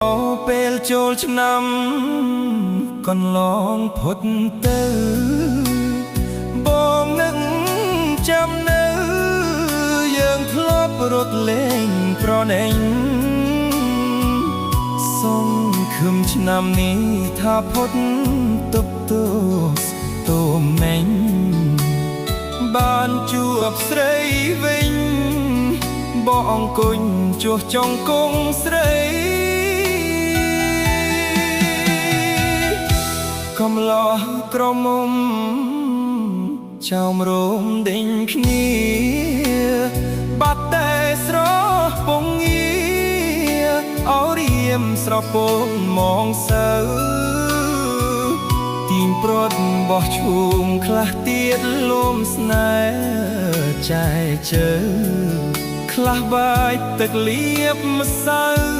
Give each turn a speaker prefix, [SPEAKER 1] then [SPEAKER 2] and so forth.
[SPEAKER 1] ពេលចូលឆ្នាំកន្លងផុតទៅបងនឹងចាំនៅយើងធ្លាប់រត់លេងប្រណែងសង្ឃឹមឆ្នាំនេះថាផុតទប់ទោសទោមមេញបានជួបស្រីវិញបងអង្គុញជួសចង់គង់ស្រីកំឡោះក្រមុំចោមរោមដេញគ្នាបាត់តែស្រស់ពងងារអោរៀមស្រពងមងសៅទីងព្រាត់បោះឈូងខ្លះទៀតលំស្នេហ៍ចែកជើខ្លះបាយទឹកលៀបម្សៅ